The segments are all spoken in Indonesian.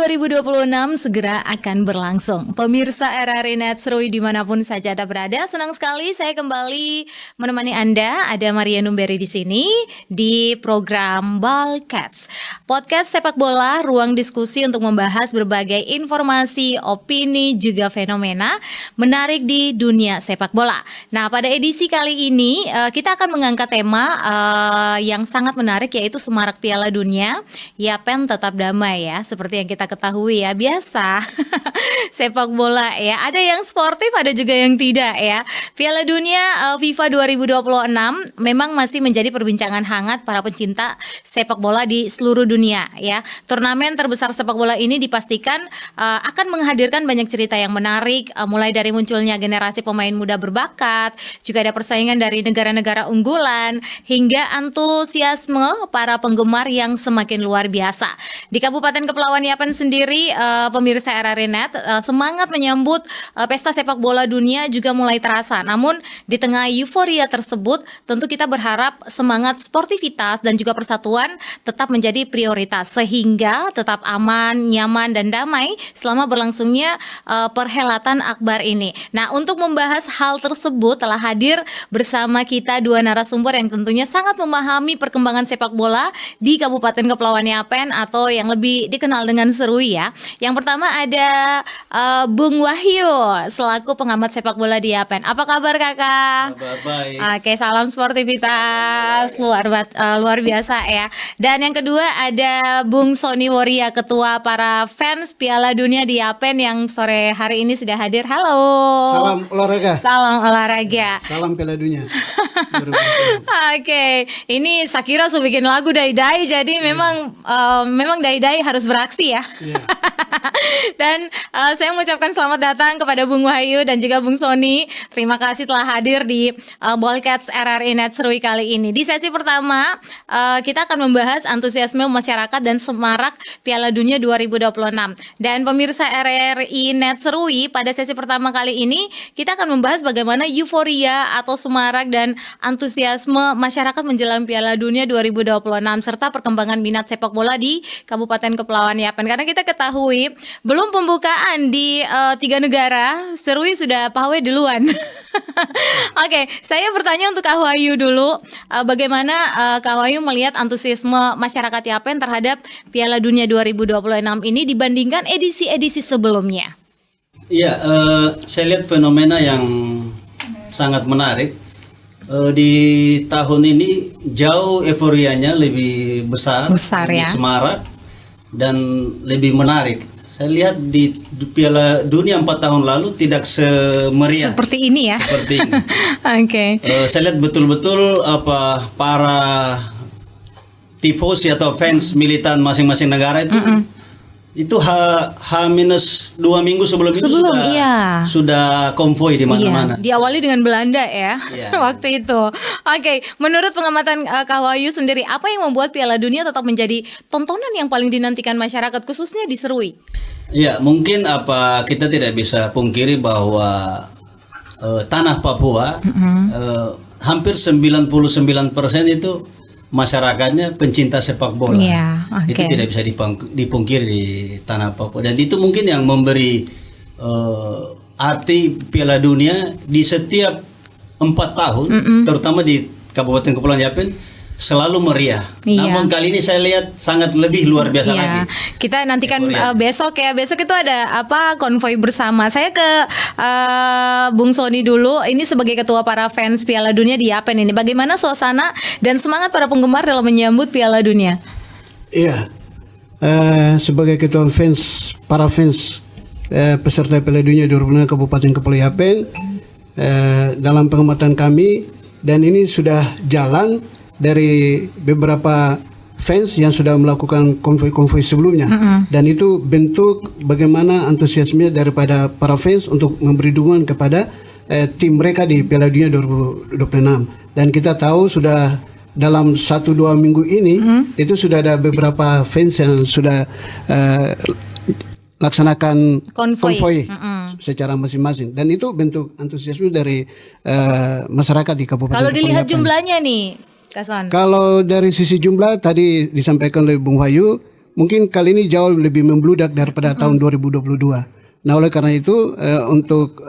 2026 segera akan berlangsung. Pemirsa RRI Net Serui dimanapun saja Anda berada, senang sekali saya kembali menemani Anda. Ada Maria Numberi di sini di program Balcats, podcast sepak bola, ruang diskusi untuk membahas berbagai informasi, opini, juga fenomena menarik di dunia sepak bola. Nah, pada edisi kali ini kita akan mengangkat tema yang sangat menarik, yaitu Semarak Piala Dunia. Yapen tetap damai ya, seperti yang kita ketahui ya, biasa sepak bola ya, ada yang sportif, ada juga yang tidak ya. Piala Dunia FIFA 2026 memang masih menjadi perbincangan hangat para pencinta sepak bola di seluruh dunia ya. Turnamen terbesar sepak bola ini dipastikan akan menghadirkan banyak cerita yang menarik, mulai dari munculnya generasi pemain muda berbakat, juga ada persaingan dari negara-negara unggulan, hingga antusiasme para penggemar yang semakin luar biasa. Di Kabupaten Kepulauan Yapen sendiri, pemirsa RRI Net, semangat menyambut pesta sepak bola dunia juga mulai terasa. Namun di tengah euforia tersebut, tentu kita berharap semangat sportivitas dan juga persatuan tetap menjadi prioritas, sehingga tetap aman, nyaman, dan damai selama berlangsungnya perhelatan akbar ini. Nah, untuk membahas hal tersebut telah hadir bersama kita dua narasumber yang tentunya sangat memahami perkembangan sepak bola di Kabupaten Kepulauan Yapen, atau yang lebih dikenal dengan Serui ya. Yang pertama ada Bung Wahyu selaku pengamat sepak bola di Yapen. Apa kabar kakak? Kabar baik. Oke, salam sportivitas luar biasa ya. Dan yang kedua ada Bung Sony Woria, ketua para fans Piala Dunia di Yapen, yang sore hari ini sudah hadir. Halo. Salam olahraga. Salam olahraga. Salam Piala Dunia. Oke, ini Sakira sudah bikin lagu Dai-Dai, jadi memang Dai-Dai harus beraksi ya. Yeah. Dan saya mengucapkan selamat datang kepada Bung Wahyu dan juga Bung Sony. Terima kasih telah hadir di Balcats RRI Net Serui kali ini. Di sesi pertama kita akan membahas antusiasme masyarakat dan semarak Piala Dunia 2026. Dan pemirsa RRI Net Serui, pada sesi pertama kali ini kita akan membahas bagaimana euforia atau semarak dan antusiasme masyarakat menjelang Piala Dunia 2026 serta perkembangan minat sepak bola di Kabupaten Kepulauan Yapen. Karena kita ketahui belum pembukaan di 3 negara, Serui sudah pawai duluan. Oke, saya bertanya untuk Kak Wahyu dulu, bagaimana Kak Wahyu melihat antusiasme masyarakat Yapen terhadap Piala Dunia 2026 ini dibandingkan edisi-edisi sebelumnya? Iya, saya lihat fenomena yang sangat menarik. Di tahun ini jauh euforianya lebih besar lebih ya, semarak dan lebih menarik. Saya lihat di Piala Dunia 4 tahun lalu tidak semeriah seperti ini ya. Seperti ini. Oke. Saya lihat betul-betul para tifosi atau fans militan masing-masing negara itu H-2 minggu sebelum itu sudah konvoy di mana-mana. Iya, diawali dengan Belanda ya, iya. Waktu itu. Oke, menurut pengamatan Kak Wahyu sendiri, apa yang membuat Piala Dunia tetap menjadi tontonan yang paling dinantikan masyarakat, khususnya di Serui? Ya, mungkin kita tidak bisa pungkiri bahwa tanah Papua hampir 99% itu masyarakatnya pencinta sepak bola. Itu tidak bisa dipungkiri di tanah Papua, dan itu mungkin yang memberi arti Piala Dunia di setiap 4 tahun, terutama di Kabupaten Kepulauan Yapen selalu meriah. Namun kali ini saya lihat sangat lebih luar biasa lagi. Kita nantikan besok ya. Besok itu ada konvoy bersama. Saya ke Bung Sony dulu. Ini sebagai ketua para fans Piala Dunia di Yapen ini, bagaimana suasana dan semangat para penggemar dalam menyambut Piala Dunia? Iya. Sebagai ketua para fans peserta Piala Dunia 2026 Kabupaten Kepulauan Yapen, dalam pengamatan kami, dan ini sudah jalan dari beberapa fans yang sudah melakukan konvoy-konvoy sebelumnya, dan itu bentuk bagaimana antusiasme daripada para fans untuk memberi dukungan kepada tim mereka di Piala Dunia 2026. Dan kita tahu sudah dalam 1-2 minggu ini itu sudah ada beberapa fans yang sudah laksanakan konvoy secara masing-masing, dan itu bentuk antusiasme dari masyarakat di Kabupaten. Kalau dilihat jumlahnya nih, Kason. Kalau dari sisi jumlah tadi disampaikan oleh Bung Wahyu, mungkin kali ini jauh lebih membludak daripada tahun 2022. Nah, oleh karena itu untuk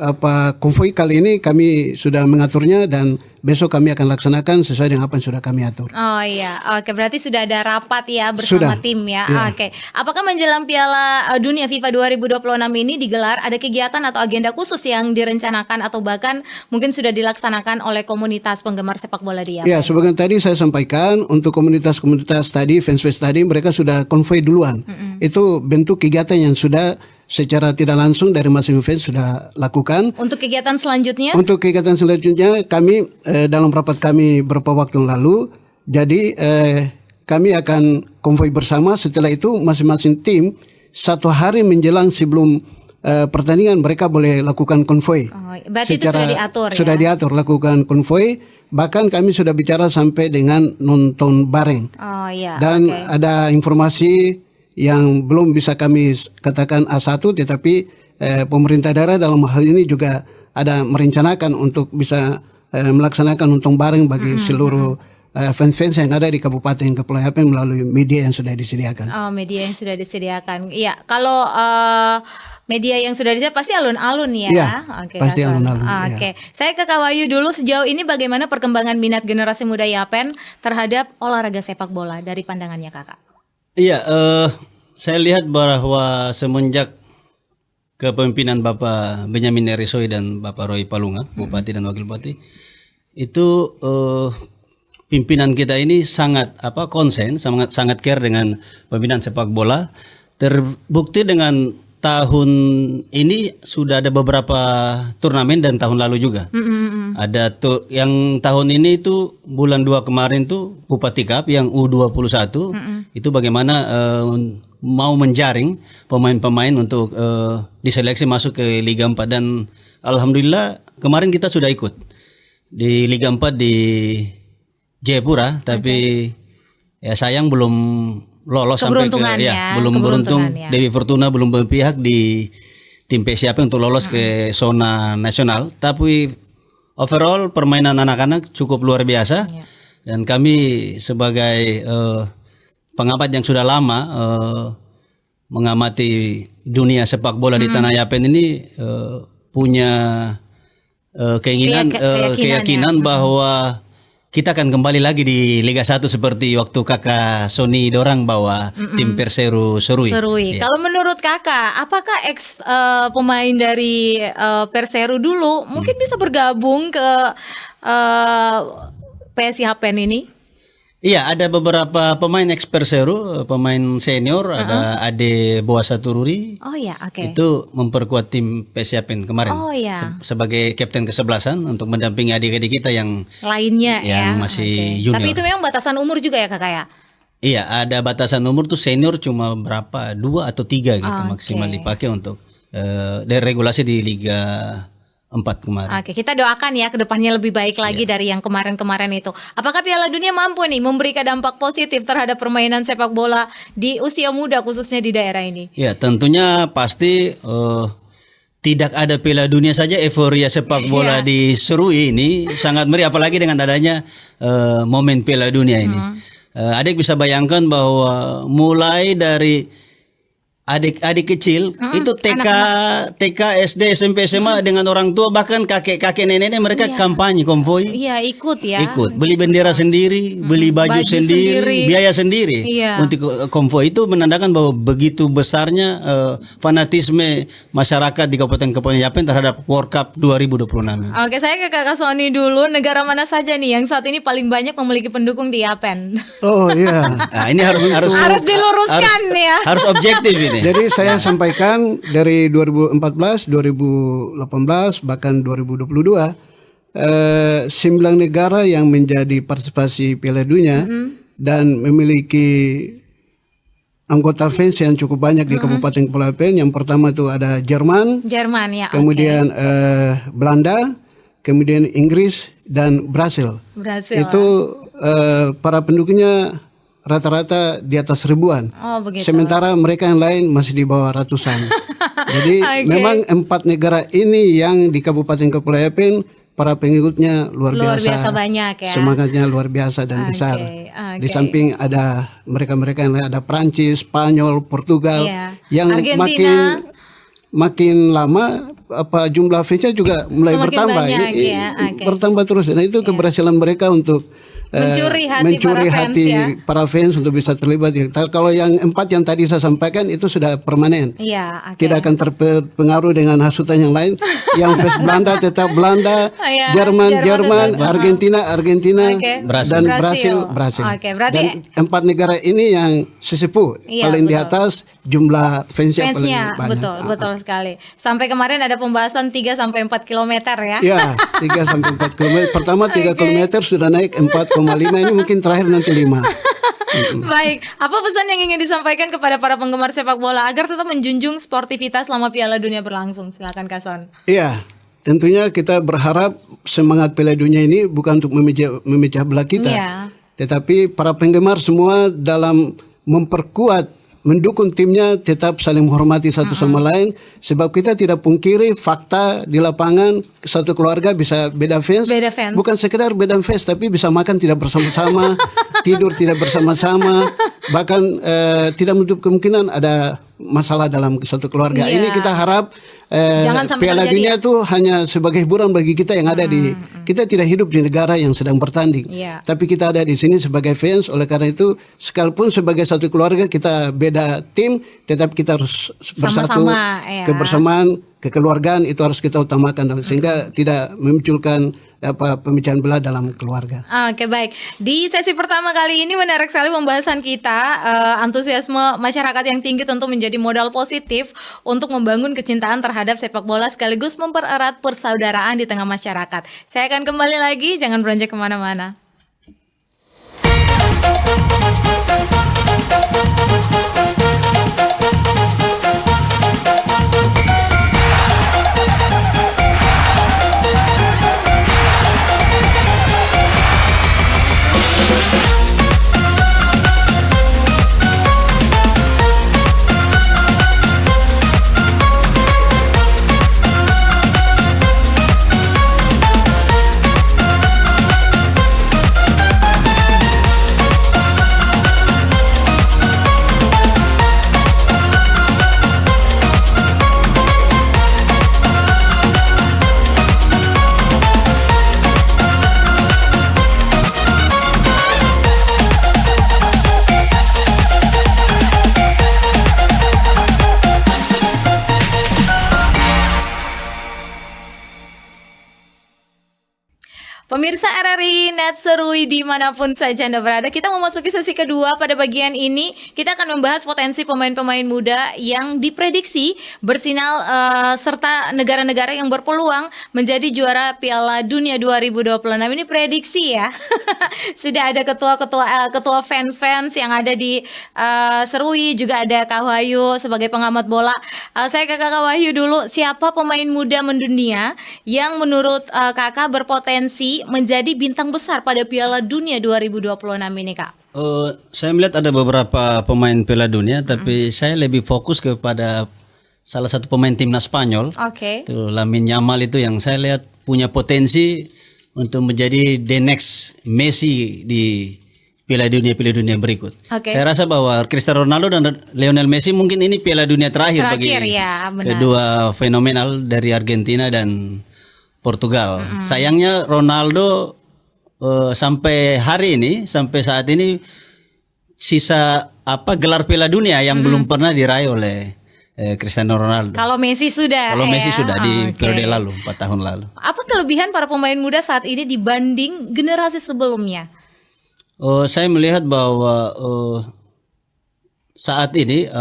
konvoi kali ini kami sudah mengaturnya dan besok kami akan laksanakan sesuai dengan apa yang sudah kami atur. Oh iya, oke, berarti sudah ada rapat ya bersama Sudah. tim ya. Iya. Oke, apakah menjelang Piala Dunia FIFA 2026 ini digelar ada kegiatan atau agenda khusus yang direncanakan atau bahkan mungkin sudah dilaksanakan oleh komunitas penggemar sepak bola di Yapen? Ya, sebagian tadi saya sampaikan untuk komunitas-komunitas tadi, fans-fans tadi, mereka sudah konvoi duluan. Itu bentuk kegiatan yang sudah secara tidak langsung dari masing-masing fans sudah lakukan. Untuk kegiatan selanjutnya? Untuk kegiatan selanjutnya kami dalam rapat kami beberapa waktu yang lalu, jadi kami akan konvoi bersama. Setelah itu masing-masing tim 1 hari menjelang sebelum pertandingan mereka boleh lakukan konvoi. Oh, berarti itu sudah diatur Sudah ya? diatur lakukan konvoi. Bahkan kami sudah bicara sampai dengan nonton bareng. Oh iya. Dan oke. ada informasi yang belum bisa kami katakan A1, tetapi pemerintah daerah dalam hal ini juga ada merencanakan untuk bisa melaksanakan nonton bareng bagi seluruh fans-fans yang ada di Kabupaten Kepulauan Yapen melalui media yang sudah disediakan. Oh, media yang sudah disediakan. Iya, kalau media yang sudah disediakan pasti alun-alun ya. Iya, Oke, pasti Kak Son. alun-alun, Oke, saya ke Kak Wahyu dulu. Sejauh ini bagaimana perkembangan minat generasi muda Yapen terhadap olahraga sepak bola dari pandangannya Kakak? Iya, saya lihat bahwa semenjak kepemimpinan Bapak Benyamin Erisoi dan Bapak Roy Palunga, Bupati dan Wakil Bupati, itu pimpinan kita ini sangat konsen, sangat care dengan pembinaan sepak bola. Terbukti dengan tahun ini sudah ada beberapa turnamen dan tahun lalu juga. Ada tuh yang tahun ini itu bulan 2 kemarin tuh Bupati Cup yang U21 itu bagaimana mau menjaring pemain-pemain untuk diseleksi masuk ke Liga 4 dan alhamdulillah kemarin kita sudah ikut di Liga 4 di Jayapura, tapi ya sayang belum lolos sampai ke belum beruntung. Ya. Dewi Fortuna belum berpihak di tim PSIP untuk lolos ke zona nasional. Tapi overall permainan anak-anak cukup luar biasa dan kami sebagai pengamat yang sudah lama mengamati dunia sepak bola di tanah Yapen ini punya keyakinan bahwa kita akan kembali lagi di Liga 1 seperti waktu kakak Sony dorang bawa tim Perseru Serui. Ya. Kalau menurut kakak, apakah pemain dari Perseru dulu mungkin bisa bergabung ke PSI Yapen ini? Iya, ada beberapa pemain ex Perseru, pemain senior, ada Ade Boasa Tururi. Oh iya, oke. Itu memperkuat tim PSI Yapen kemarin. Oh iya. Sebagai kapten ke-11 untuk mendampingi adik-adik kita yang lainnya yang masih junior. Tapi itu memang batasan umur juga ya kakak ya? Iya, ada batasan umur tuh senior cuma berapa 2 atau 3 gitu maksimal dipakai untuk dari regulasi di Liga 4 kemarin. Oke, kita doakan ya ke depannya lebih baik lagi dari yang kemarin-kemarin itu. Apakah Piala Dunia mampu nih memberikan dampak positif terhadap permainan sepak bola di usia muda khususnya di daerah ini? Ya, tentunya pasti tidak ada Piala Dunia saja euforia sepak bola di Serui ini sangat meriah, apalagi dengan adanya momen Piala Dunia ini. Adik bisa bayangkan bahwa mulai dari adik-adik kecil itu TK, SD, SMP, SMA dengan orang tua bahkan kakek-kakek nenek mereka kampanye konvoi. Iya, ikut ya. Ikut, beli bendera sendiri, beli baju sendiri, biaya sendiri. Untuk konvoi itu menandakan bahwa begitu besarnya fanatisme masyarakat di Kabupaten Kepulauan Yapen terhadap World Cup 2026. Oke, saya ke Kakak Sony dulu. Negara mana saja nih yang saat ini paling banyak memiliki pendukung di Yapen? Oh iya. Nah, ini harus diluruskan ya. Harus objektif ini. Jadi saya sampaikan dari 2014, 2018, bahkan 2022, 9 negara yang menjadi partisipasi Piala Dunia dan memiliki anggota fans yang cukup banyak di Kabupaten Kepulauan Yapen. Yang pertama itu ada Jerman ya. Kemudian Belanda, kemudian Inggris dan Brasil. Itu para pendukungnya rata-rata di atas ribuan. Oh, begitu. Sementara mereka yang lain masih di bawah ratusan. Jadi memang 4 negara ini yang di Kabupaten Kepulauan Yapen para pengikutnya luar Luar biasa. biasa banyak ya. Semangatnya luar biasa dan besar. oke. Di samping ada mereka-mereka yang lain, ada Prancis, Spanyol, Portugal Iya. yang Argentina. makin lama jumlah fansnya juga mulai Semakin bertambah. banyak, Ini ya. Oke. bertambah terus. Nah, itu keberhasilan mereka untuk Mencuri hati para fans, ya. para fans untuk bisa terlibat. Kalau yang 4 yang tadi saya sampaikan itu sudah permanen. Iya, oke. Tidak akan terpengaruh dengan hasutan yang lain. Yang fans Belanda tetap Belanda, Oh, ya. Jerman, Jerman tetap. Argentina, Oke. dan Brasil. Brasil. Oke, berarti- Dan 4 negara ini yang sesepuh, Iya, paling di betul. atas jumlah fansnya paling Fansnya, banyak. betul sekali. Sampai kemarin ada pembahasan 3 sampai 4 kilometer ya. Ya, 3 sampai 4 km. Pertama 3 km sudah naik 4,5, ini mungkin terakhir nanti 5. Baik, apa pesan yang ingin disampaikan kepada para penggemar sepak bola agar tetap menjunjung sportivitas selama Piala Dunia berlangsung? Silakan Kak Son. Iya, tentunya kita berharap semangat Piala Dunia ini bukan untuk memecah belah kita. Iya. Tetapi para penggemar semua dalam memperkuat, mendukung timnya tetap saling menghormati satu sama lain, sebab kita tidak pungkiri fakta di lapangan satu keluarga bisa beda fans. Beda fans. Bukan sekedar beda fans, tapi bisa makan tidak bersama-sama, tidur tidak bersama-sama, bahkan tidak menutup kemungkinan ada masalah dalam satu keluarga. Iya. Ini kita harap Jangan sampai Piala terjadi, Dunia ya. itu hanya sebagai hiburan bagi kita yang ada di, kita tidak hidup di negara yang sedang bertanding, Iya. tapi kita ada di sini sebagai fans. Oleh karena itu, sekalipun sebagai satu keluarga kita beda tim, tetap kita harus bersatu. Sama-sama, ya. Kebersamaan, kekeluargaan itu harus kita utamakan, sehingga tidak memunculkan pemicahan belah dalam keluarga. Oke, baik. Di sesi pertama kali ini menarik sekali pembahasan kita. Antusiasme masyarakat yang tinggi tentu menjadi modal positif untuk membangun kecintaan terhadap sepak bola sekaligus mempererat persaudaraan di tengah masyarakat. Saya akan kembali lagi, jangan beranjak kemana-mana. Pemirsa RRI Net Serui dimanapun saja Anda berada, kita memasuki sesi kedua. Pada bagian ini kita akan membahas potensi pemain-pemain muda yang diprediksi bersinar serta negara-negara yang berpeluang menjadi juara Piala Dunia 2026. Ini prediksi ya. Sudah ada ketua fans-fans yang ada di Serui, juga ada Kak Wahyu sebagai pengamat bola. Saya ke Kakak Wahyu dulu, siapa pemain muda mendunia yang menurut Kakak berpotensi menjadi bintang besar pada Piala Dunia 2026 ini, Kak? Saya melihat ada beberapa pemain Piala Dunia, tapi saya lebih fokus kepada salah satu pemain timnas Spanyol. Oke. Itu Lamine Yamal, itu yang saya lihat punya potensi untuk menjadi the next Messi di Piala Dunia berikut. Oke. Saya rasa bahwa Cristiano Ronaldo dan Lionel Messi mungkin ini Piala Dunia terakhir bagi ya, benar. kedua fenomenal dari Argentina dan Portugal. Sayangnya Ronaldo sampai saat ini sisa gelar Piala Dunia yang belum pernah diraih oleh Cristiano Ronaldo. Kalau Messi sudah. Messi sudah di Oke. periode lalu, 4 tahun lalu. Apa kelebihan para pemain muda saat ini dibanding generasi sebelumnya? Saya melihat bahwa saat ini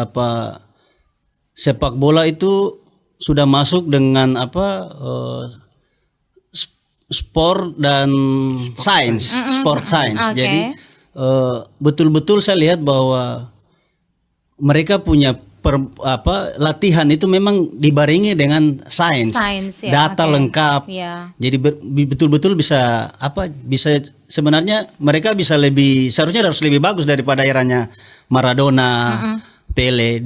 sepak bola itu sudah masuk dengan sport dan sains, sport science. Oke. Jadi betul-betul saya lihat bahwa mereka punya latihan itu memang dibarengi dengan sains, Sains, ya, data oke. lengkap. Ya. Jadi betul-betul bisa sebenarnya mereka bisa seharusnya harus lebih bagus daripada eranya Maradona, Pele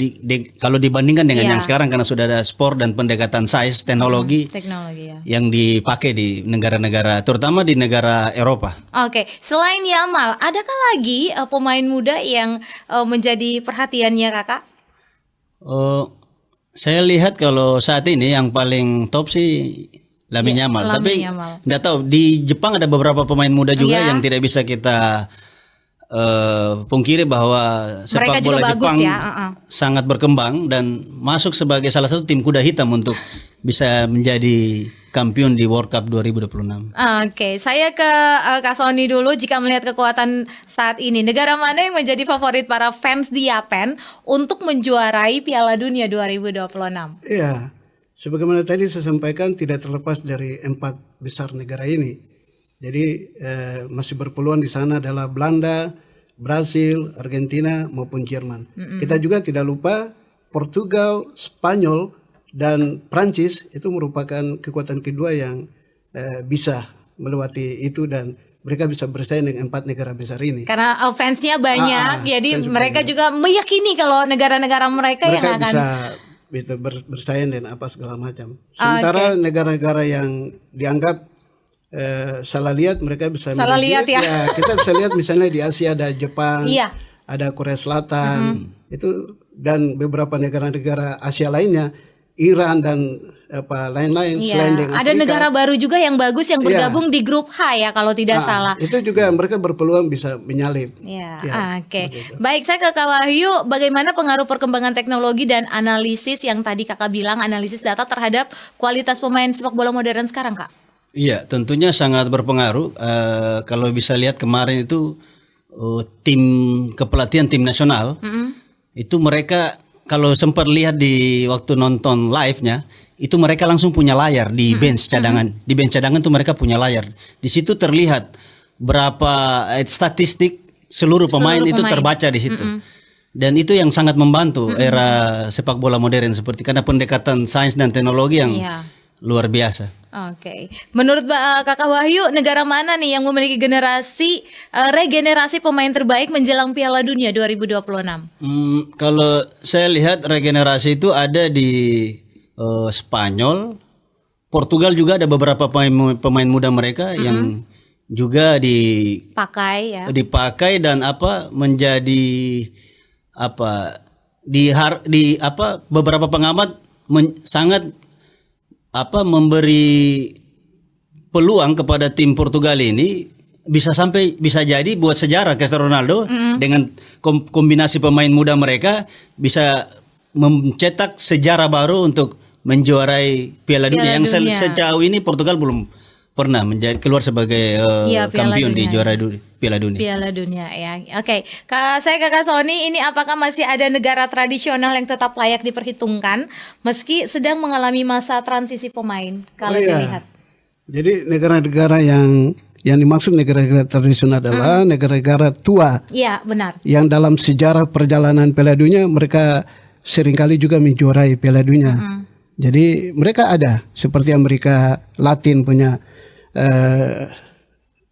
kalau dibandingkan dengan Iya. yang sekarang karena sudah ada sport dan pendekatan size teknologi Teknologi ya. yang dipakai di negara-negara terutama di negara Eropa. Oke, selain Yamal, adakah lagi pemain muda yang menjadi perhatiannya kakak? Saya lihat kalau saat ini yang paling top sih Lamine Yamal. Lamine Tapi Yamal. nggak tahu di Jepang ada beberapa pemain muda juga Iya. yang tidak bisa kita pungkiri bahwa Mereka sepak juga bola bagus Jepang ya, sangat berkembang dan masuk sebagai salah satu tim kuda hitam untuk bisa menjadi kampion di World Cup 2026. Oke, saya ke Kak Sony dulu. Jika melihat kekuatan saat ini, negara mana yang menjadi favorit para fans di Yapen untuk menjuarai Piala Dunia 2026? Iya, sebagaimana tadi saya sampaikan tidak terlepas dari 4 besar negara ini. Jadi masih berpeluang di sana adalah Belanda, Brasil, Argentina maupun Jerman. Kita juga tidak lupa Portugal, Spanyol dan Prancis itu merupakan kekuatan kedua yang bisa melewati itu dan mereka bisa bersaing dengan 4 negara besar ini. Karena fansnya banyak, jadi fans mereka banyak. juga meyakini kalau negara-negara mereka yang Mereka akan bisa bersaing dan apa segala macam. Sementara negara-negara yang dianggap salah lihat mereka bisa Salah lihat ya. kita bisa lihat misalnya di Asia ada Jepang, Iya. ada Korea Selatan, itu dan beberapa negara-negara Asia lainnya, Iran dan apa lain-lain Iya. selain dengan Ada Afrika. negara baru juga yang bagus yang bergabung di grup H ya kalau tidak salah. Itu juga mereka berpeluang bisa menyalip. Ya, Ya, oke. begitu. Baik, saya ke Kak Wahyu. Bagaimana pengaruh perkembangan teknologi dan analisis yang tadi kakak bilang, analisis data terhadap kualitas pemain sepak bola modern sekarang, Kak? Iya, tentunya sangat berpengaruh. Kalau bisa lihat kemarin itu tim kepelatihan tim nasional itu mereka kalau sempat lihat di waktu nonton live-nya itu mereka langsung punya layar di bench cadangan. Di bench cadangan tuh mereka punya layar. Di situ terlihat berapa statistik seluruh pemain itu pemain. terbaca di situ. Dan itu yang sangat membantu era sepak bola modern seperti karena pendekatan sains dan teknologi yang Iya. luar biasa. Oke. Menurut Kakak Wahyu, negara mana nih yang memiliki regenerasi pemain terbaik menjelang Piala Dunia 2026? Kalau saya lihat regenerasi itu ada di Spanyol, Portugal juga ada beberapa pemain muda mereka yang juga Pakai ya. dipakai dan menjadi beberapa pengamat sangat memberi peluang kepada tim Portugal ini bisa jadi buat sejarah Cristiano Ronaldo dengan kombinasi pemain muda mereka bisa mencetak sejarah baru untuk menjuarai Piala Dunia yang Dunia. sejauh ini Portugal belum pernah keluar sebagai Piala kampion di Dunia. juara Piala Dunia. Piala Dunia ya. Oke. Saya ke Kak Sony, ini apakah masih ada negara tradisional yang tetap layak diperhitungkan meski sedang mengalami masa transisi pemain kalau dilihat? Jadi negara-negara yang dimaksud negara-negara tradisional adalah negara-negara tua Iya, benar. yang dalam sejarah perjalanan Piala Dunia mereka seringkali juga menjuarai Piala Dunia. Jadi mereka ada seperti Amerika Latin punya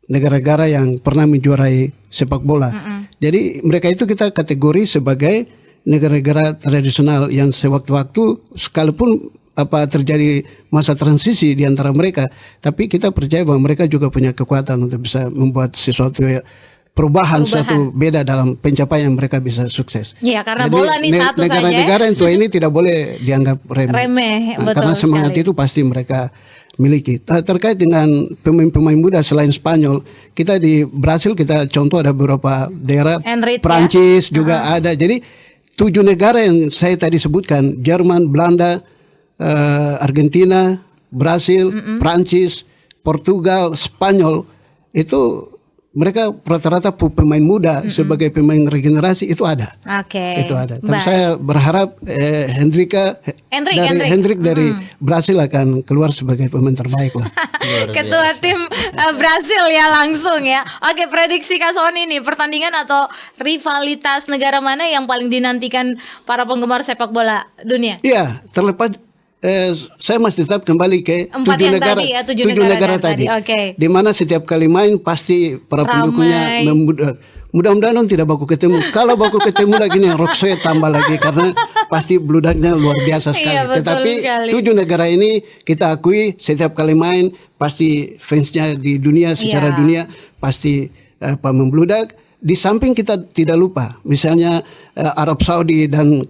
negara-negara yang pernah menjuarai sepak bola. Jadi mereka itu kita kategori sebagai negara-negara tradisional yang sewaktu-waktu sekalipun terjadi masa transisi di antara mereka, tapi kita percaya bahwa mereka juga punya kekuatan untuk bisa membuat sesuatu perubahan suatu beda dalam pencapaian mereka bisa sukses. Iya, karena Jadi, bola nih satu saja. negara-negara yang tua ini tidak boleh dianggap remeh. Betul Karena semangat sekali. itu pasti mereka miliki. Terkait dengan pemain-pemain muda selain Spanyol, kita di Brasil kita contoh ada beberapa daerah, Enrique, Prancis juga ada. Jadi 7 negara yang saya tadi sebutkan, Jerman, Belanda, Argentina, Brasil, Prancis, Portugal, Spanyol, itu mereka rata-rata pemain muda sebagai pemain regenerasi itu ada. Oke. Itu ada. Tapi Baik. saya berharap Hendrik dari Brasil akan keluar sebagai pemain terbaik lah. Ketua tim Brasil ya langsung ya. Oke, prediksi Kak Sony nih, pertandingan atau rivalitas negara mana yang paling dinantikan para penggemar sepak bola dunia? Iya, terlepas saya masih tetap kembali ke 4 tujuh yang negara, tadi ya, 7 tujuh negara negara tadi. tadi. Oke. Di mana setiap kali main pasti para pendukungnya Mudah-mudahan dong tidak baku ketemu. Kalau baku ketemu lagi nih Rocksoy tambah lagi karena pasti bludaknya luar biasa sekali. Iya, betul Tetapi sekali. 7 negara ini kita akui setiap kali main pasti fansnya di dunia secara Iya. dunia pasti membludak. Di samping kita tidak lupa, misalnya Arab Saudi dan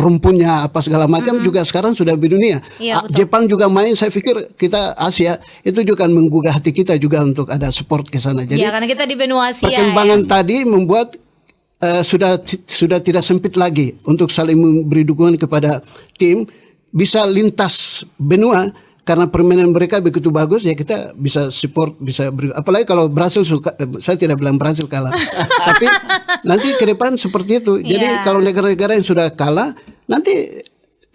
rumpunnya apa segala macam juga sekarang sudah berdunia. Iya, betul. Jepang juga main, saya pikir kita Asia itu juga menggugah hati kita juga untuk ada support ke sana. Jadi Iya, karena kita di benua Asia. perkembangan tadi membuat sudah tidak sempit lagi untuk saling memberi dukungan kepada tim, bisa lintas benua. Karena permainan mereka begitu bagus ya kita bisa support, bisa apalagi kalau Brasil suka, saya tidak bilang Brasil kalah, tapi nanti ke depan seperti itu. Jadi Iya. kalau negara-negara yang sudah kalah nanti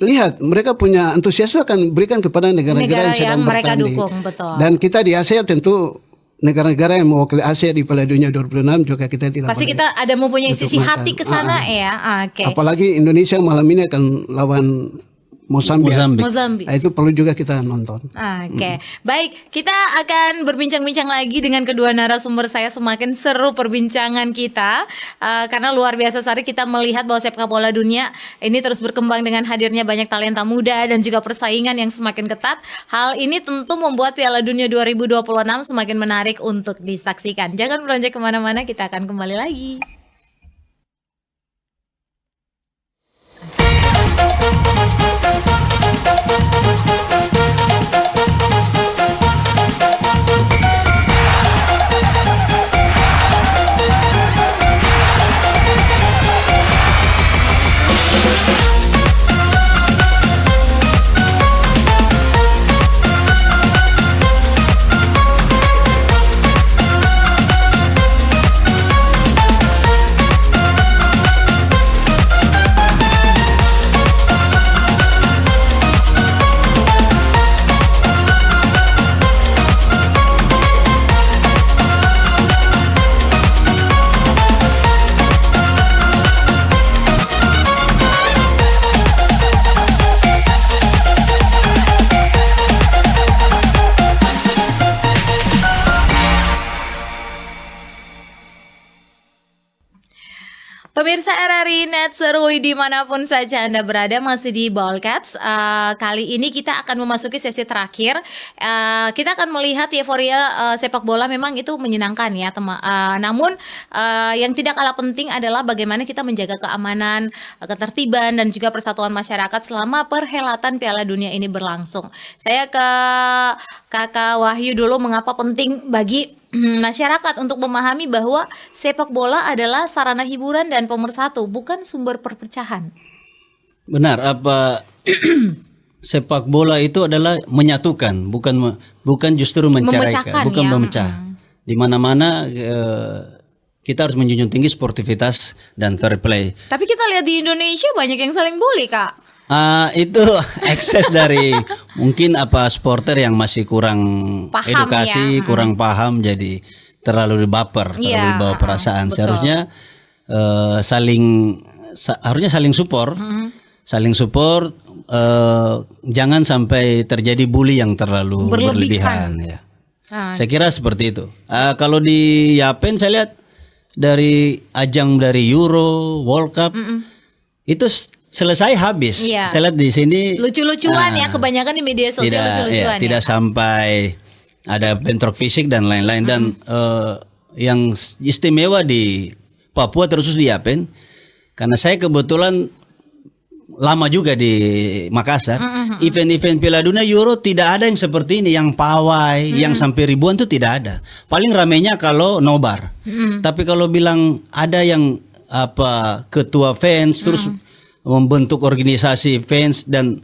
lihat mereka punya antusiasme akan berikan kepada negara-negara yang sedang mereka bertanding. dukung, betul. Dan kita di Asia tentu negara-negara yang mewakili Asia di Piala Dunia 2006 juga kita tidak Pasti boleh kita ada mempunyai tutup sisi mata. hati ke sana ya. Oke. Apalagi Indonesia malam ini akan lawan Mozambik. Mozambik. Nah, itu perlu juga kita nonton. Oke, baik. Kita akan berbincang-bincang lagi dengan kedua narasumber saya. Semakin seru perbincangan kita karena luar biasa sekali kita melihat bahwa sepak bola dunia ini terus berkembang dengan hadirnya banyak talenta muda dan juga persaingan yang semakin ketat. Hal ini tentu membuat Piala Dunia 2026 semakin menarik untuk disaksikan. Jangan beranjak kemana-mana, kita akan kembali lagi. Pemirsa RRI Net Seru dimanapun saja Anda berada, masih di Ballcats. Kali ini kita akan memasuki sesi terakhir. Kita akan melihat euforia sepak bola memang itu menyenangkan ya teman. Namun yang tidak kalah penting adalah bagaimana kita menjaga keamanan, ketertiban dan juga persatuan masyarakat selama perhelatan Piala Dunia ini berlangsung. Saya ke Kakak Wahyu dulu, mengapa penting bagi masyarakat untuk memahami bahwa sepak bola adalah sarana hiburan dan pemersatu, bukan sumber perpecahan. Benar, sepak bola itu adalah menyatukan, bukan justru menceraikan, Memecahkan, bukan ya. memecah. Di mana-mana kita harus menjunjung tinggi sportivitas dan fair play. Tapi kita lihat di Indonesia banyak yang saling bully, Kak. Itu ekses dari mungkin supporter yang masih kurang Paham, edukasi, ya. kurang paham, jadi terlalu baper, terlalu Iya, dibawa perasaan. betul. Seharusnya harusnya saling support, jangan sampai terjadi bully yang terlalu berlebihan. Ya. Saya kira seperti itu. Kalau di Yapen saya lihat dari ajang dari Euro, World Cup itu selesai habis. Iya. Saya lihat di sini Lucu-lucuan ya, kebanyakan di media sosial lucu-lucuan tidak sampai ada bentrok fisik dan lain-lain. Dan yang istimewa di Papua terus di Yapen, karena saya kebetulan lama juga di Makassar, event-event Piala Dunia Euro tidak ada yang seperti ini, yang pawai, yang sampai ribuan itu tidak ada. Paling ramainya kalau nobar. Tapi kalau bilang ada yang ketua fans terus membentuk organisasi fans dan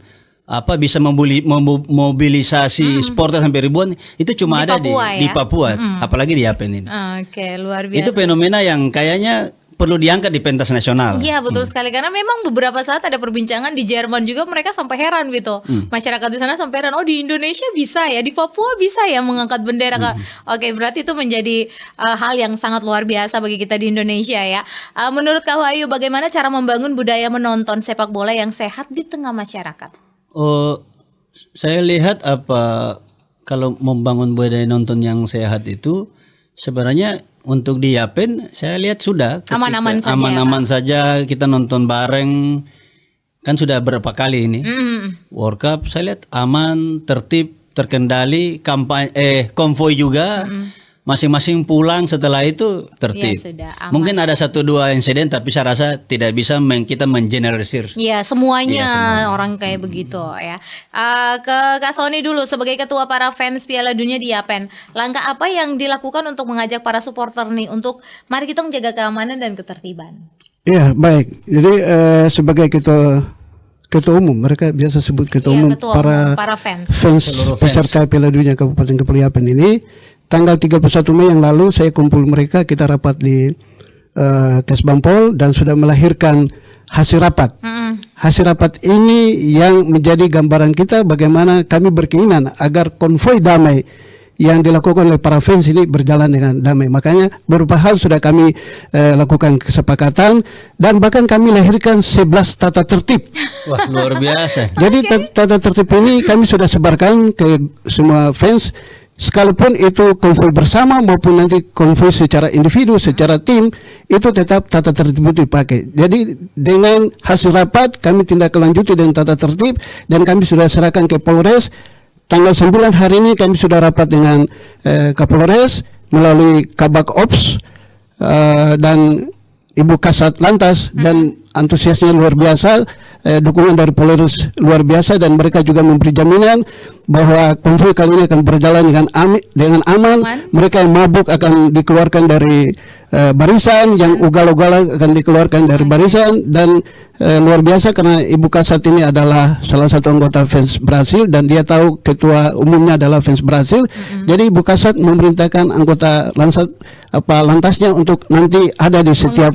bisa memobilisasi supporter sampai ribuan, itu cuma Di ada Papua, di ya? Papua, apalagi di Yapen ini. Oke, luar biasa. Itu fenomena yang kayaknya perlu diangkat di pentas nasional. Iya, betul sekali, karena memang beberapa saat ada perbincangan di Jerman juga, mereka sampai heran gitu. Masyarakat di sana sampai heran, oh di Indonesia bisa ya, di Papua bisa ya mengangkat bendera. Oke, berarti itu menjadi hal yang sangat luar biasa bagi kita di Indonesia ya. Menurut Kak Wahyu, bagaimana cara membangun budaya menonton sepak bola yang sehat di tengah masyarakat? Saya lihat kalau membangun budaya nonton yang sehat itu sebenarnya untuk di Yapen saya lihat sudah ketika Aman-aman saja ya, aman-aman saja, kita nonton bareng kan sudah berapa kali ini World Cup, saya lihat aman, tertib, terkendali, konvoy juga. Masing-masing pulang setelah itu tertib. Ya, sudah aman. Mungkin ada 1-2 insiden, tapi saya rasa tidak bisa kita mengeneralisir. Iya, semuanya Iya, orang kayak begitu ya. Ke Kak Sony dulu sebagai ketua para fans Piala Dunia di Yapen. Langkah apa yang dilakukan untuk mengajak para supporter nih untuk mari kita menjaga keamanan dan ketertiban? Iya, baik. Jadi sebagai ketua umum, mereka biasa sebut ketua Iya, umum ketua para fans. Seluruh fans. Peserta Piala Dunia Kabupaten Kepulauan Yapen ini, tanggal 31 Mei yang lalu saya kumpul mereka, kita rapat di Kesbampol dan sudah melahirkan hasil rapat. Hasil rapat ini yang menjadi gambaran kita bagaimana kami berkeinginan agar konvoi damai yang dilakukan oleh para fans ini berjalan dengan damai. Makanya beberapa hal sudah kami lakukan kesepakatan dan bahkan kami lahirkan 11 tata tertib. Wah, luar biasa. Jadi tata tertib ini kami sudah sebarkan ke semua fans, sekalipun itu konvoi bersama maupun nanti konvoi secara individu, secara tim, itu tetap tata tertib itu dipakai. Jadi dengan hasil rapat kami tindak lanjuti dengan tata tertib dan kami sudah serahkan ke Polres. Tanggal 9 hari ini kami sudah rapat dengan Kapolres melalui Kabak Ops dan Ibu Kasat Lantas, dan antusiasnya luar biasa, dukungan dari Polres luar biasa, dan mereka juga memberi jaminan bahwa konvoi kali ini akan berjalan dengan aman. Mereka yang mabuk akan dikeluarkan dari barisan, yang ugal-ugalan akan dikeluarkan dari barisan, dan luar biasa karena Ibu Kasat ini adalah salah satu anggota fans Brasil dan dia tahu ketua umumnya adalah fans Brasil. Jadi Ibu Kasat memerintahkan anggota lantasnya untuk nanti ada di setiap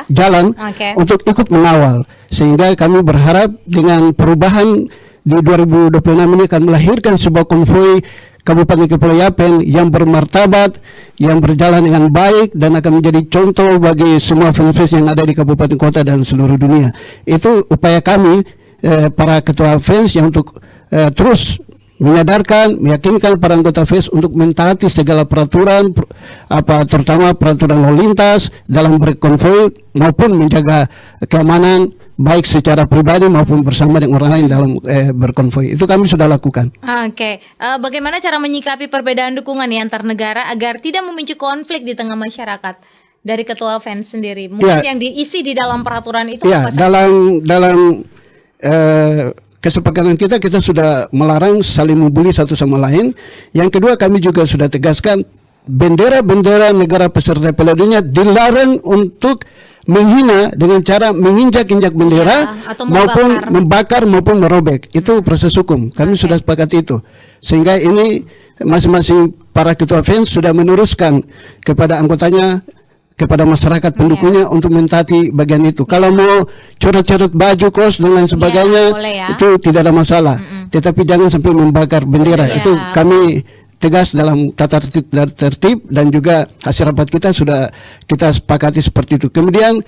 jalan untuk ikut mengawal, sehingga kami berharap dengan perubahan di 2026 ini akan melahirkan sebuah konvoi Kabupaten Kepulauan Yapen yang bermartabat, yang berjalan dengan baik dan akan menjadi contoh bagi semua fans yang ada di kabupaten kota dan seluruh dunia. Itu upaya kami para ketua fans yang untuk terus menyadarkan, meyakinkan para anggota fans untuk mentaati segala peraturan, terutama peraturan lalu lintas dalam berkonvoi maupun menjaga keamanan baik secara pribadi maupun bersama dengan orang lain dalam berkonvoi. Itu kami sudah lakukan. Oke. Bagaimana cara menyikapi perbedaan dukungan nih antar negara agar tidak memicu konflik di tengah masyarakat? Dari ketua fans sendiri, mungkin yang diisi di dalam peraturan itu apa saja? Dalam kesepakatan kita sudah melarang saling membuli satu sama lain. Yang kedua, kami juga sudah tegaskan bendera-bendera negara peserta Piala Dunia dilarang untuk menghina dengan cara menginjak-injak bendera maupun membakar maupun merobek. Itu proses hukum. Kami sudah sepakat itu. Sehingga ini masing-masing para ketua fans sudah meneruskan kepada anggotanya, kepada masyarakat pendukungnya untuk mentaati bagian itu. Kalau mau coret-coret baju, kos dan lain sebagainya, itu tidak ada masalah. Tetapi jangan sampai membakar bendera. Itu kami tegas dalam tata tertib dan juga hasil rapat kita sudah kita sepakati seperti itu. Kemudian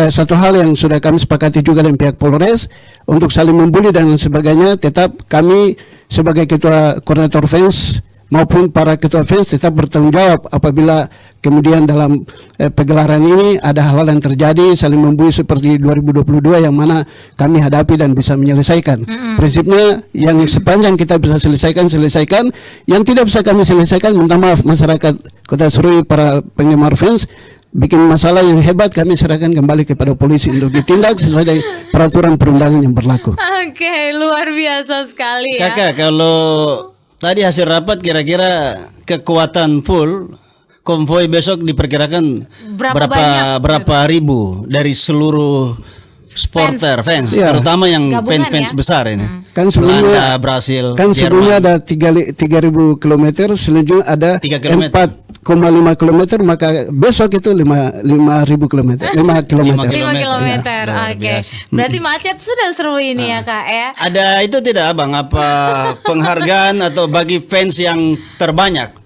satu hal yang sudah kami sepakati juga dengan pihak Polres untuk saling membuli dan sebagainya, tetap kami sebagai ketua koordinator fans maupun para ketua fans tetap bertanggung jawab apabila kemudian dalam pegelaran ini ada hal-hal yang terjadi saling membuli seperti 2022 yang mana kami hadapi dan bisa menyelesaikan. Prinsipnya yang sepanjang kita bisa selesaikan, yang tidak bisa kami selesaikan, minta maaf masyarakat Kota Serui, para penggemar fans, bikin masalah yang hebat, kami serahkan kembali kepada polisi untuk ditindak sesuai dengan peraturan perundangan yang berlaku. Oke, luar biasa sekali ya. Kakak, kalau tadi hasil rapat kira-kira kekuatan full konvoi besok diperkirakan berapa ribu dari seluruh supporter fans terutama yang fans besar ini. Kan sebelumnya Brasil, sebelumnya ada 3.000 kilometer, selanjutnya ada 4,5 kilometer, maka besok itu 5.000 kilometer, 5 kilometer. 5 kilometer. Oke. Berarti macet sudah seru ini ya Kak ya. Ada itu tidak Abang, apa penghargaan atau bagi fans yang terbanyak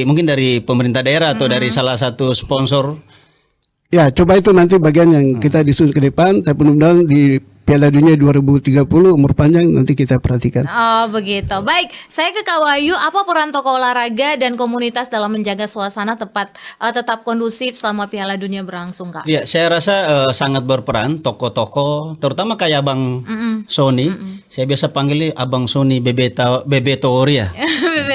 mungkin dari pemerintah daerah atau dari salah satu sponsor? Ya, coba itu nanti bagian yang kita disusun ke depan, tapi mudah-mudahan di Piala Dunia 2030 umur panjang nanti kita perhatikan. Oh begitu. Baik, saya ke Kak Wahyu. Apa peran tokoh olahraga dan komunitas dalam menjaga suasana tetap kondusif selama Piala Dunia berlangsung, Kak? Ya, saya rasa sangat berperan tokoh-tokoh, terutama kayak Abang Sony. Saya biasa panggilnya Abang Sony Bebeto Oria.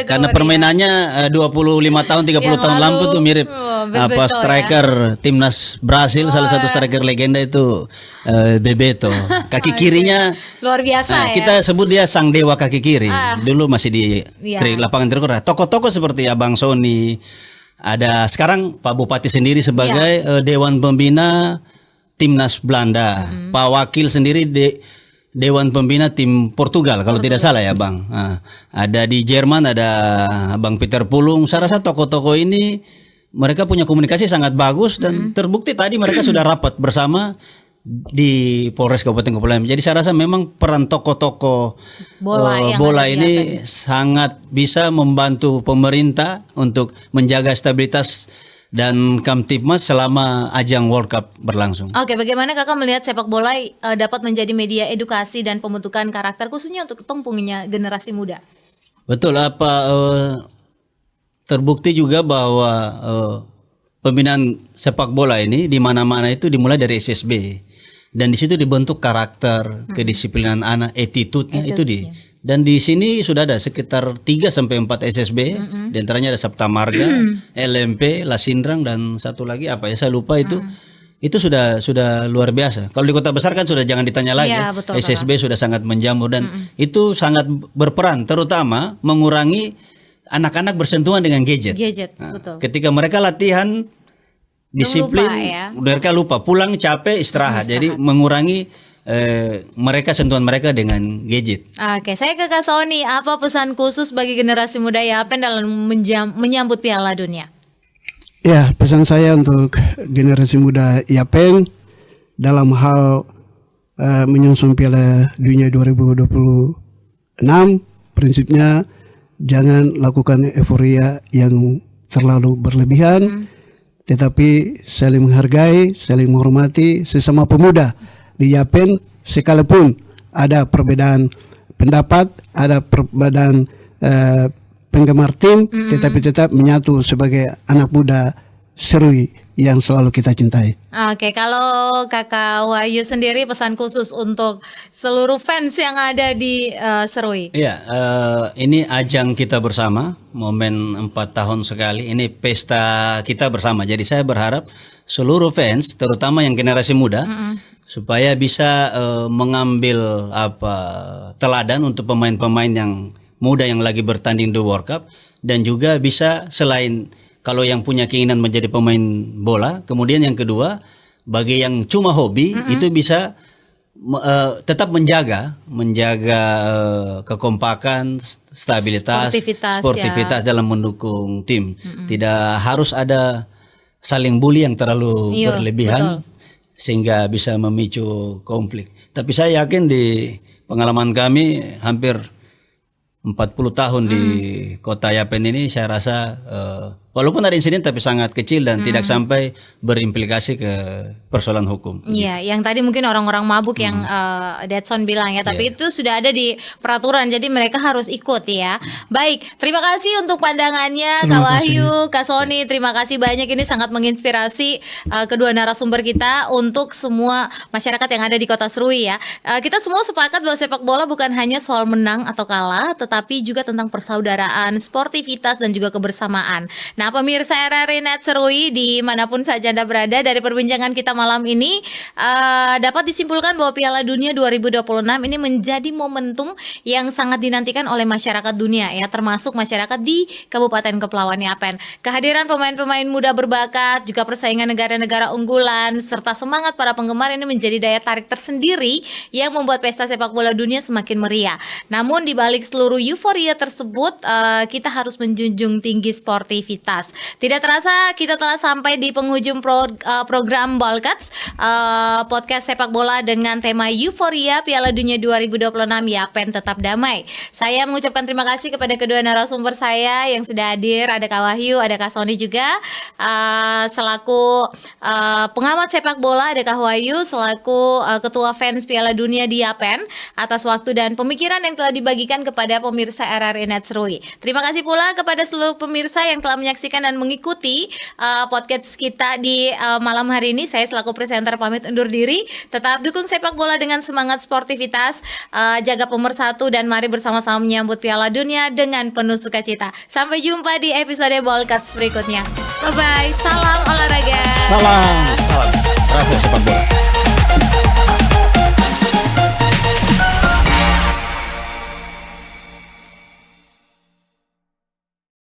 Karena permainannya 25 tahun, 30 Yang tahun lalu, lampau tuh mirip Bebeto striker timnas Brasil, salah satu striker legenda itu Bebeto. Kaki kirinya Luar biasa ya. kita sebut dia sang dewa kaki kiri. Dulu masih di Iya. lapangan Trikora. Tokoh-tokoh seperti Abang Sony, ada sekarang Pak Bupati sendiri sebagai Dewan Pembina Timnas Belanda. Pak Wakil sendiri Dewan Pembina tim Portugal kalau tidak salah ya Bang. Ada di Jerman ada Bang Peter Pulung. Saya rasa tokoh-tokoh ini mereka punya komunikasi sangat bagus dan terbukti tadi mereka sudah rapat bersama di Polres Kabupaten Kepulauan. Jadi saya rasa memang peran tokoh-tokoh bola ini sangat bisa membantu pemerintah untuk menjaga stabilitas dan Kamtibmas selama ajang World Cup berlangsung. Oke, bagaimana Kakak melihat sepak bola dapat menjadi media edukasi dan pembentukan karakter khususnya untuk ketumpunya generasi muda? Betul, terbukti juga bahwa pembinaan sepak bola ini di mana-mana itu dimulai dari SSB. Dan di situ dibentuk karakter, kedisiplinan anak, attitude-nya itu dan di sini sudah ada sekitar 3 sampai 4 SSB, di antaranya ada Sabta Marga, LMP, Lasindrang dan satu lagi apa ya saya lupa itu. Itu sudah luar biasa. Kalau di kota besar kan sudah jangan ditanya lagi. Iya, betul, SSB sudah sangat menjamur dan itu sangat berperan terutama mengurangi anak-anak bersentuhan dengan gadget. Betul. Ketika mereka latihan disiplin, mereka lupa pulang capek istirahat. Jadi mengurangi mereka sentuhan mereka dengan gadget. Oke, saya ke Kak Sony. Apa pesan khusus bagi generasi muda Yapen dalam menyambut Piala Dunia? Ya, pesan saya untuk generasi muda Yapen dalam hal menyusun Piala Dunia 2026, prinsipnya jangan lakukan euforia yang terlalu berlebihan. Tetapi saling menghargai, saling menghormati sesama pemuda di Yapen sekalipun ada perbedaan pendapat, ada perbedaan penggemar tim, tetapi tetap menyatu sebagai anak muda Serui yang selalu kita cintai. Oke, kalau Kakak Wahyu sendiri pesan khusus untuk seluruh fans yang ada di Serui. Iya, ini ajang kita bersama, momen 4 tahun sekali, ini pesta kita bersama. Jadi saya berharap seluruh fans, terutama yang generasi muda, supaya bisa mengambil teladan untuk pemain-pemain yang muda yang lagi bertanding di World Cup, dan juga bisa selain kalau yang punya keinginan menjadi pemain bola, kemudian yang kedua bagi yang cuma hobi itu bisa tetap menjaga kekompakan, stabilitas, sportivitas dalam mendukung tim. Tidak harus ada saling bully yang terlalu berlebihan sehingga bisa memicu konflik. Tapi saya yakin di pengalaman kami hampir 40 tahun di kota Yapen ini, saya rasa walaupun ada insiden tapi sangat kecil dan tidak sampai berimplikasi ke persoalan hukum. Iya, yang tadi mungkin orang-orang mabuk yang Detson bilang ya, tapi itu sudah ada di peraturan, jadi mereka harus ikut ya. Baik, terima kasih untuk pandangannya Kak Wahyu, Kak Sony, terima kasih banyak, ini sangat menginspirasi kedua narasumber kita untuk semua masyarakat yang ada di Kota Serui ya. Kita semua sepakat bahwa sepak bola bukan hanya soal menang atau kalah, tetapi juga tentang persaudaraan, sportivitas dan juga kebersamaan. Nah, pemirsa RRI Net Serui dimanapun saja Anda berada, dari perbincangan kita malam ini dapat disimpulkan bahwa Piala Dunia 2026 ini menjadi momentum yang sangat dinantikan oleh masyarakat dunia ya, termasuk masyarakat di Kabupaten Kepulauan Yapen. Kehadiran pemain-pemain muda berbakat, juga persaingan negara-negara unggulan, serta semangat para penggemar ini menjadi daya tarik tersendiri yang membuat pesta sepak bola dunia semakin meriah. Namun di balik seluruh euforia tersebut, kita harus menjunjung tinggi sportivitas sportivitas. Tidak terasa kita telah sampai di penghujung program Ballcats, podcast sepak bola dengan tema Euforia Piala Dunia 2026 Yapen Tetap Damai. Saya mengucapkan terima kasih kepada kedua narasumber saya yang sudah hadir. Ada Kak Wahyu, ada Kak Sony juga selaku pengamat sepak bola, ada Kak Wahyu selaku ketua fans Piala Dunia di Yapen, atas waktu dan pemikiran yang telah dibagikan kepada pemirsa RRI Netsrui. Terima kasih pula kepada seluruh pemirsa yang telah menyaksikan dan mengikuti podcast kita di malam hari ini. Saya selaku presenter pamit undur diri. Tetap dukung sepak bola dengan semangat sportivitas, jaga pemersatu, dan mari bersama-sama menyambut Piala Dunia dengan penuh sukacita. Sampai jumpa di episode Ballcats berikutnya. Bye-bye. Salam olahraga. Salam. Salam.